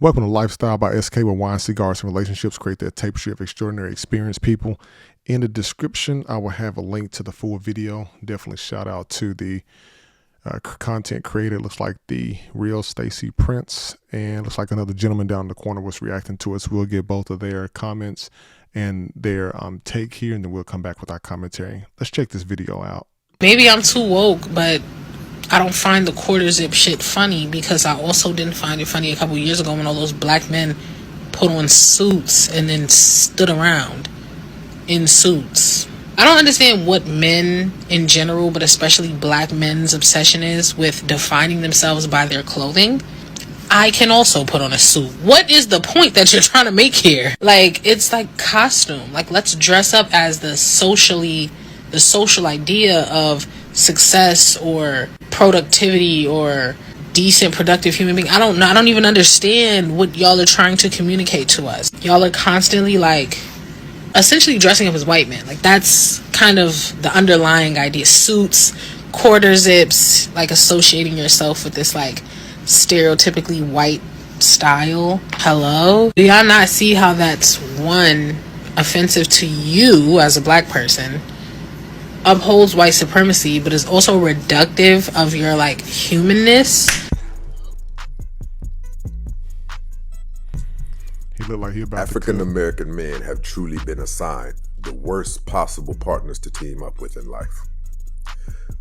Welcome to Lifestyle by SK, where wine, cigars, and relationships create that tapestry of extraordinary experienced people. In the description, I will have a link to the full video. Definitely shout out to the content creator. It looks like the real Stacy Prince, and looks like another gentleman down in the corner was reacting to us. We'll get both of their comments and their take here, and then we'll come back with our commentary. Let's check this video out. Maybe I'm too woke, but I don't find the quarter zip shit funny because I also didn't find it funny a couple years ago when all those black men put on suits and then stood around in suits. I don't understand what men in general, but especially black men's obsession is with defining themselves by their clothing. I can also put on a suit. What is the point that you're trying to make here? Like, it's like costume. Like, let's dress up as the social idea of success or productivity or decent productive human being. I don't know. I don't even understand what y'all are trying to communicate to us. Y'all are constantly like essentially dressing up as white men. Like, that's kind of the underlying idea. Suits, quarter zips, like associating yourself with this like stereotypically white style. Hello? Do y'all not see how that's one, offensive to you as a black person, upholds white supremacy, but is also reductive of your like humanness? He looked like he about African American men have truly been assigned the worst possible partners to team up with in life.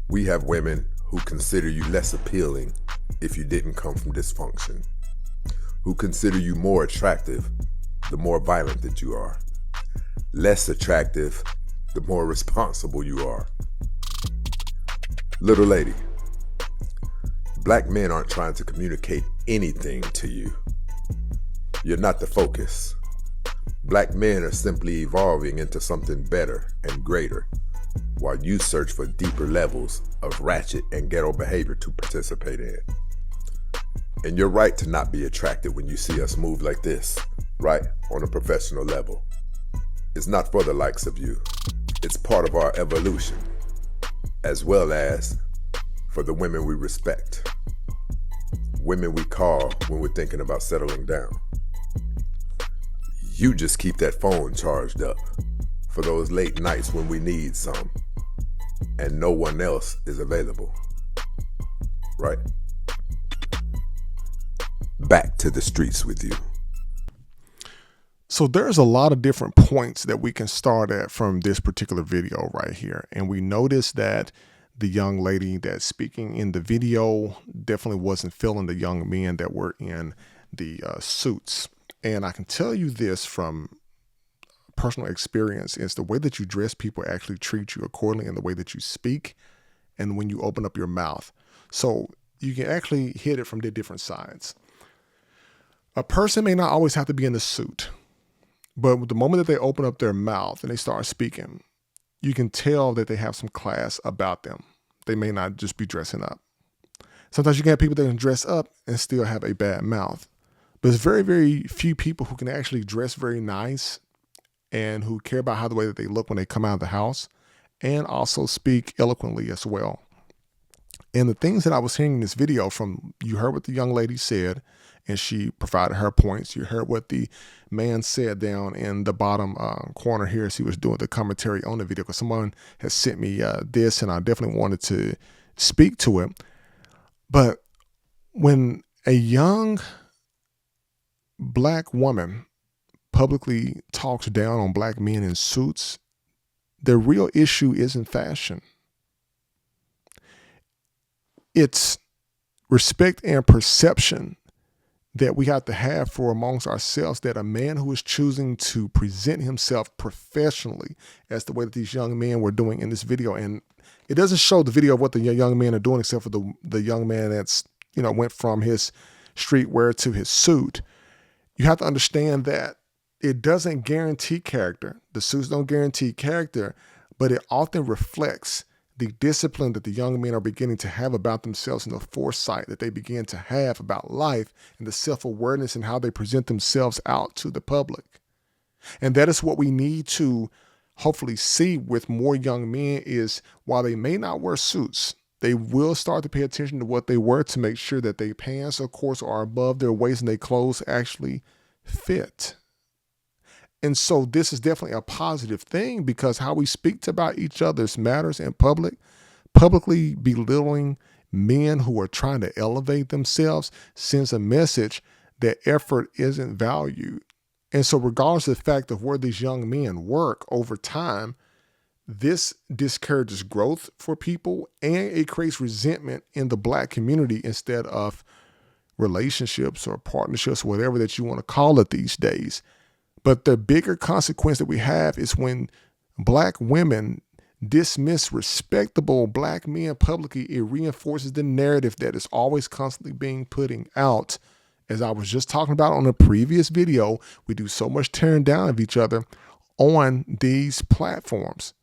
We have women who consider you less appealing if you didn't come from dysfunction, who consider you more attractive the more violent that you are, less attractive the more responsible you are. Little lady, black men aren't trying to communicate anything to you. You're not the focus. Black men are simply evolving into something better and greater, while you search for deeper levels of ratchet and ghetto behavior to participate in. And you're right to not be attracted when you see us move like this, right, on a professional level. It's not for the likes of you. It's part of our evolution, as well as for the women we respect, women we call when we're thinking about settling down. You just keep that phone charged up for those late nights when we need some and no one else is available, right? Back to the streets with you. So there's a lot of different points that we can start at from this particular video right here. And we noticed that the young lady that's speaking in the video definitely wasn't feeling the young men that were in the suits. And I can tell you this from personal experience is the way that you dress, people actually treat you accordingly in the way that you speak and when you open up your mouth. So you can actually hit it from the different sides. A person may not always have to be in a suit, but the moment that they open up their mouth and they start speaking, you can tell that they have some class about them. They may not just be dressing up. Sometimes you can have people that can dress up and still have a bad mouth. But there's very, very few people who can actually dress very nice and who care about how the way that they look when they come out of the house and also speak eloquently as well. And the things that I was hearing in this video from, you heard what the young lady said, and she provided her points. You heard what the man said down in the bottom corner here as he was doing the commentary on the video, because someone has sent me this and I definitely wanted to speak to it. But when a young black woman publicly talks down on black men in suits, the real issue isn't fashion. It's respect and perception that we have to have for amongst ourselves, that a man who is choosing to present himself professionally as the way that these young men were doing in this video. And it doesn't show the video of what the young men are doing, except for the young man that's, went from his streetwear to his suit. You have to understand that it doesn't guarantee character. The suits don't guarantee character, but it often reflects the discipline that the young men are beginning to have about themselves and the foresight that they begin to have about life and the self-awareness and how they present themselves out to the public. And that is what we need to hopefully see with more young men is, while they may not wear suits, they will start to pay attention to what they wear to make sure that their pants, of course, are above their waist and their clothes actually fit. And so this is definitely a positive thing, because how we speak about each other matters in public. Publicly belittling men who are trying to elevate themselves sends a message that effort isn't valued. And so regardless of the fact of where these young men work over time, this discourages growth for people, and it creates resentment in the Black community instead of relationships or partnerships, whatever that you want to call it these days. But the bigger consequence that we have is when Black women dismiss respectable Black men publicly, it reinforces the narrative that is always constantly being putting out. As I was just talking about on a previous video, we do so much tearing down of each other on these platforms.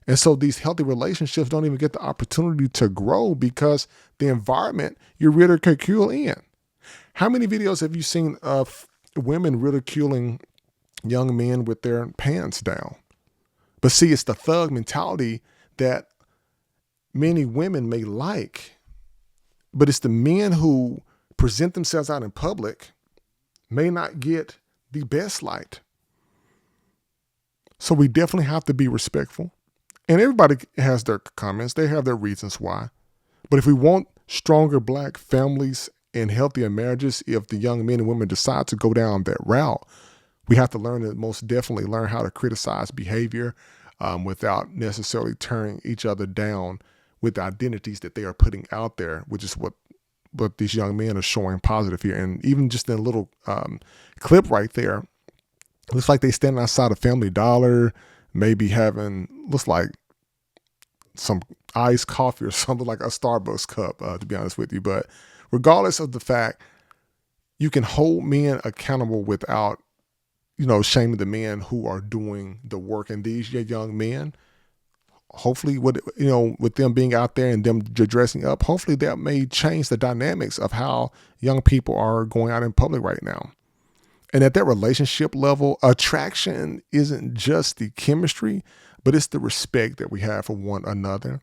And so these healthy relationships don't even get the opportunity to grow because the environment you ridicule in. How many videos have you seen of women ridiculing young men with their pants down? But see, it's the thug mentality that many women may like, but it's the men who present themselves out in public may not get the best light. So we definitely have to be respectful. And everybody has their comments. They have their reasons why. But if we want stronger Black families and healthier marriages, if the young men and women decide to go down that route, we have to most definitely learn how to criticize behavior without necessarily tearing each other down with the identities that they are putting out there, which is what these young men are showing positive here. And even just in a little clip right there, it looks like they standing outside a Family Dollar, maybe having, looks like some iced coffee or something, like a Starbucks cup, to be honest with you. But regardless of the fact, you can hold men accountable without, shaming the men who are doing the work. And these young men, hopefully with them being out there and them dressing up, hopefully that may change the dynamics of how young people are going out in public right now. And at that relationship level, attraction isn't just the chemistry, but it's the respect that we have for one another.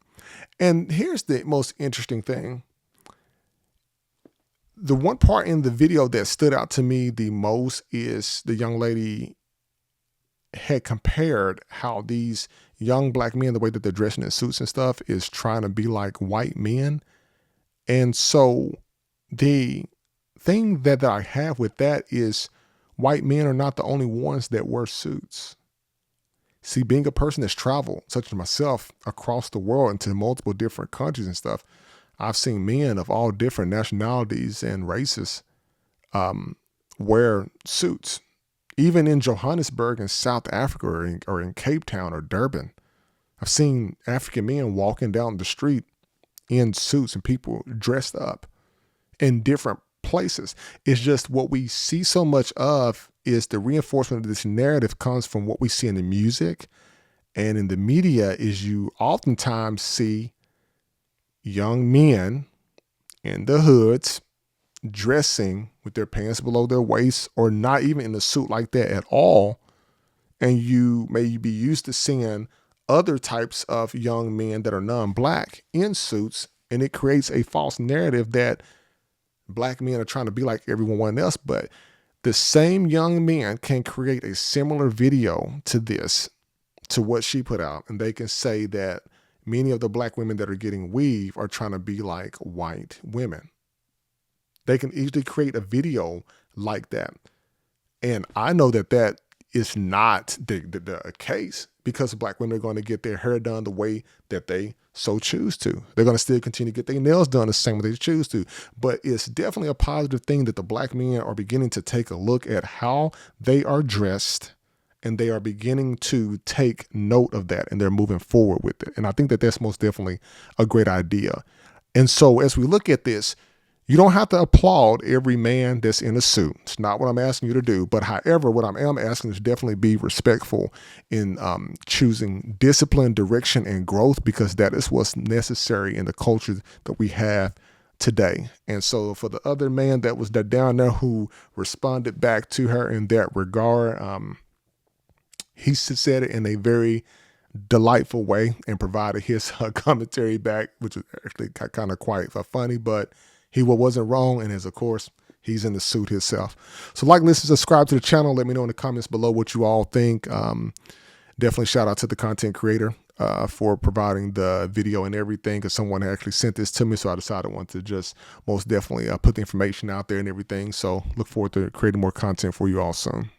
And here's the most interesting thing. The one part in the video that stood out to me the most is the young lady had compared how these young Black men, the way that they're dressing in suits and stuff, is trying to be like white men. And so the thing that I have with that is white men are not the only ones that wear suits. See, being a person that's traveled, such as myself, across the world into multiple different countries and stuff, I've seen men of all different nationalities and races wear suits. Even in Johannesburg in South Africa or in Cape Town or Durban, I've seen African men walking down the street in suits and people dressed up in different places. It's just what we see so much of is the reinforcement of this narrative comes from what we see in the music and in the media. Is you oftentimes see young men in the hoods dressing with their pants below their waist or not even in a suit like that at all. And you may be used to seeing other types of young men that are non-Black in suits, and it creates a false narrative that Black men are trying to be like everyone else. But the same young men can create a similar video to this, to what she put out, and they can say that many of the Black women that are getting weave are trying to be like white women. They can easily create a video like that. And I know that that is not the case, because Black women are going to get their hair done the way that they so choose to. They're going to still continue to get their nails done the same way they choose to. But it's definitely a positive thing that the Black men are beginning to take a look at how they are dressed, and they are beginning to take note of that, and they're moving forward with it. And I think that that's most definitely a great idea. And so as we look at this, you don't have to applaud every man that's in a suit. It's not what I'm asking you to do. But however, what I am asking is definitely be respectful in choosing discipline, direction, and growth, because that is what's necessary in the culture that we have today. And so for the other man that was down there who responded back to her in that regard, he said it in a very delightful way and provided his commentary back, which was actually kind of quite funny, but he wasn't wrong. And as of course, he's in the suit himself. So like, listen, subscribe to the channel. Let me know in the comments below what you all think. Definitely shout out to the content creator for providing the video and everything, because someone actually sent this to me. So I decided I want to just most definitely put the information out there and everything. So look forward to creating more content for you all soon.